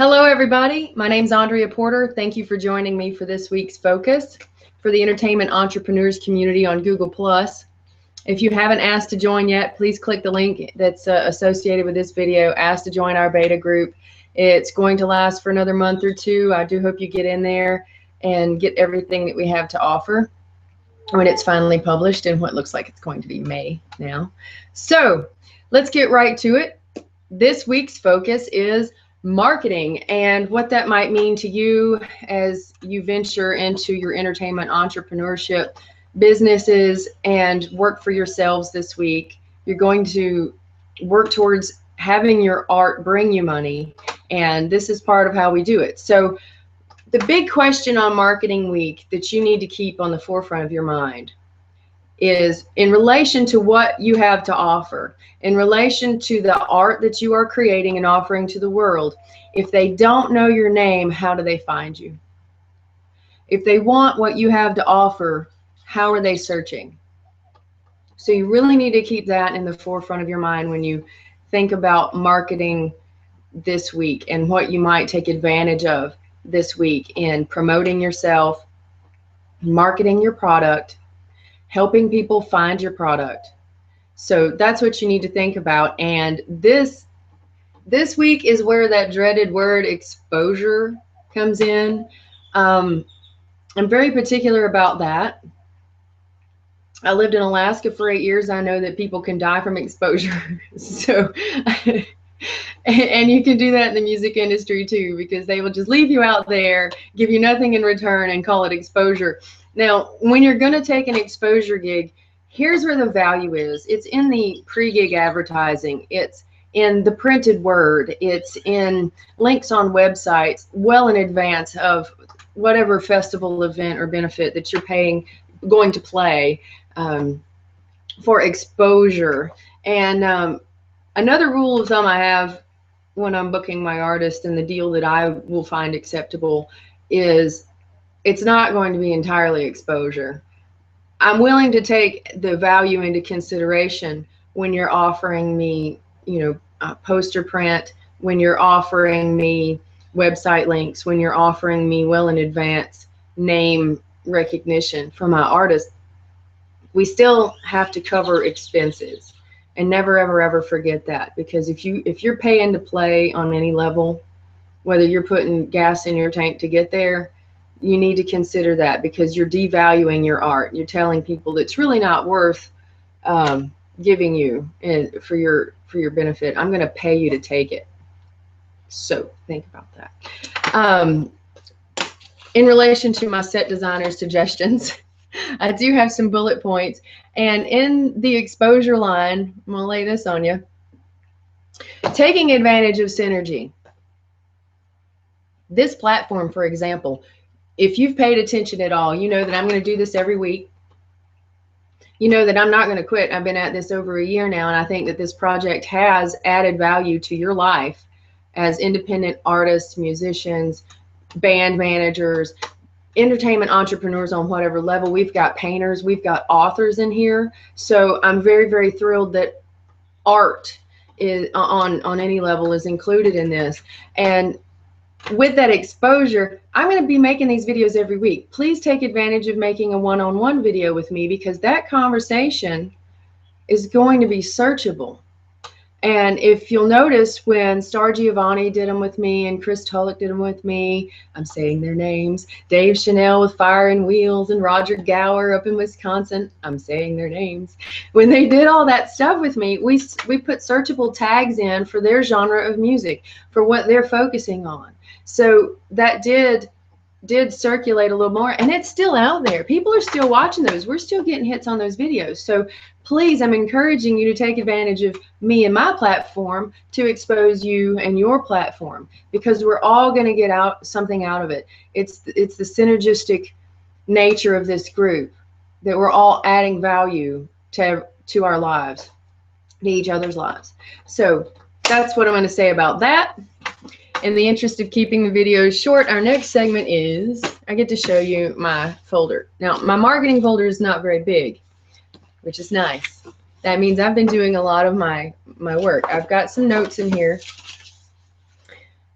Hello, everybody. My name's Andrea Porter. Thank you for joining me for this week's focus for the entertainment entrepreneurs community on Google+. If you haven't asked to join yet, please click the link that's associated with this video. Ask to join our beta group. It's going to last for another month or two. I do hope you get in there and get everything that we have to offer when it's finally published in what looks like it's going to be May now. So let's get right to it. This week's focus is marketing and what that might mean to you as you venture into your entertainment entrepreneurship businesses and work for yourselves this week. You're going to work towards having your art bring you money, and this is part of how we do it. So the big question on marketing week that you need to keep on the forefront of your mind is in relation to what you have to offer, in relation to the art that you are creating and offering to the world. If they don't know your name, how do they find you? If they want what you have to offer, how are they searching? So you really need to keep that in the forefront of your mind when you think about marketing this week and what you might take advantage of this week in promoting yourself, marketing your product, helping people find your product. So that's what you need to think about. And this week is where that dreaded word exposure comes in. I'm very particular about that. I lived in Alaska for 8 years. I know that people can die from exposure. So, and you can do that in the music industry too, because they will just leave you out there, give you nothing in return, and call it exposure. Now, when you're going to take an exposure gig, here's where the value is. It's in the pre-gig advertising. It's in the printed word. It's in links on websites well in advance of whatever festival, event, or benefit that you're going to play for exposure. And another rule of thumb I have when I'm booking my artist, and the deal that I will find acceptable, is it's not going to be entirely exposure. I'm willing to take the value into consideration when you're offering me, poster print, when you're offering me website links, when you're offering me well in advance name recognition for my artist. We still have to cover expenses, and never, ever, ever forget that, because if you're paying to play on any level, whether you're putting gas in your tank to get there, you need to consider that, because you're devaluing your art. You're telling people it's really not worth giving you for your benefit. I'm going to pay you to take it. So think about that. In relation to my set designer suggestions, I do have some bullet points. And in the exposure line, I'm going to lay this on you. Taking advantage of Synergy. This platform, for example, if you've paid attention at all, you know that I'm going to do this every week. You know that I'm not going to quit. I've been at this over a year now, and I think that this project has added value to your life as independent artists, musicians, band managers, entertainment entrepreneurs on whatever level. We've got painters, we've got authors in here. So I'm very, very thrilled that art is on any level is included in this. And with that exposure, I'm going to be making these videos every week. Please take advantage of making a one-on-one video with me, because that conversation is going to be searchable. And if you'll notice, when Star Giovanni did them with me and Chris Tulloch did them with me, I'm saying their names, Dave Chanel with Fire and Wheels, and Roger Gower up in Wisconsin, I'm saying their names. When they did all that stuff with me, we put searchable tags in for their genre of music, for what they're focusing on. So that did circulate a little more, and it's still out there. People are still watching those. We're still getting hits on those videos. So please, I'm encouraging you to take advantage of me and my platform to expose you and your platform, because we're all going to get something out of it. It's the synergistic nature of this group, that we're all adding value to our lives, to each other's lives. So that's what I'm going to say about that. In the interest of keeping the videos short, our next segment is, I get to show you my folder. Now, my marketing folder is not very big, which is nice. That means I've been doing a lot of my work. I've got some notes in here.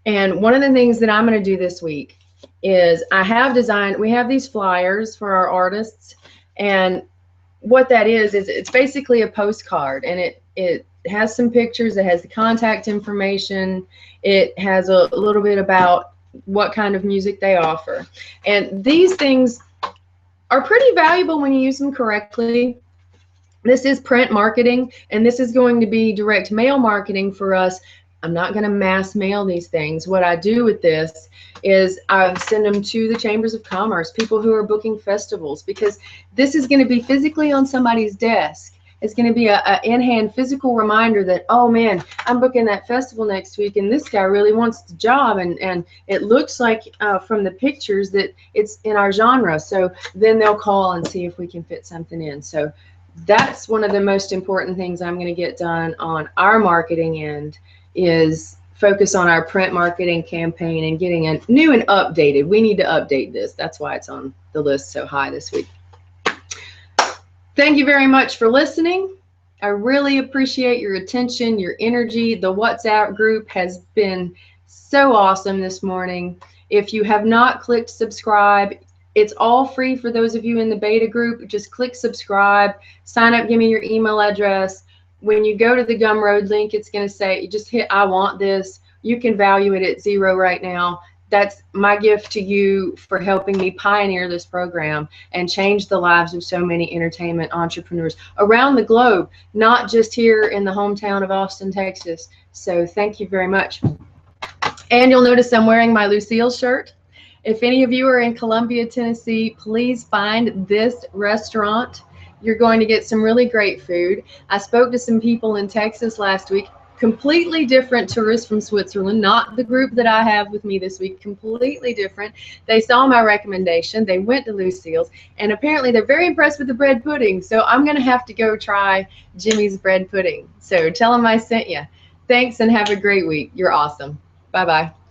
And one of the things that I'm going to do this week is we have these flyers for our artists, and what that is it's basically a postcard, and it has some pictures, it has the contact information, it has a little bit about what kind of music they offer. And these things are pretty valuable when you use them correctly. This is print marketing, and this is going to be direct mail marketing for us. I'm not going to mass mail these things. What I do with this is I send them to the chambers of commerce, people who are booking festivals, because this is going to be physically on somebody's desk. It's going to be a in-hand physical reminder that, oh man, I'm booking that festival next week, and this guy really wants the job, and it looks like from the pictures that it's in our genre. So then they'll call and see if we can fit something in. So that's one of the most important things I'm going to get done on our marketing end, is focus on our print marketing campaign and getting it new and updated. We need to update this. That's why it's on the list so high this week. Thank you very much for listening. I really appreciate your attention, your energy. The WhatsApp group has been so awesome this morning. If you have not clicked subscribe, it's all free for those of you in the beta group. Just click subscribe, sign up, give me your email address. When you go to the Gumroad link, it's going to say, just hit I want this. You can value it at 0 right now. That's my gift to you for helping me pioneer this program and change the lives of so many entertainment entrepreneurs around the globe, not just here in the hometown of Austin, Texas. So thank you very much. And you'll notice I'm wearing my Lucille shirt. If any of you are in Columbia, Tennessee, please find this restaurant. You're going to get some really great food. I spoke to some people in Texas last week, completely different tourists from Switzerland, not the group that I have with me this week, completely different. They saw my recommendation, they went to Lucille's, and apparently they're very impressed with the bread pudding. So I'm going to have to go try Jimmy's bread pudding. So tell them I sent you. Thanks and have a great week. You're awesome. Bye-bye.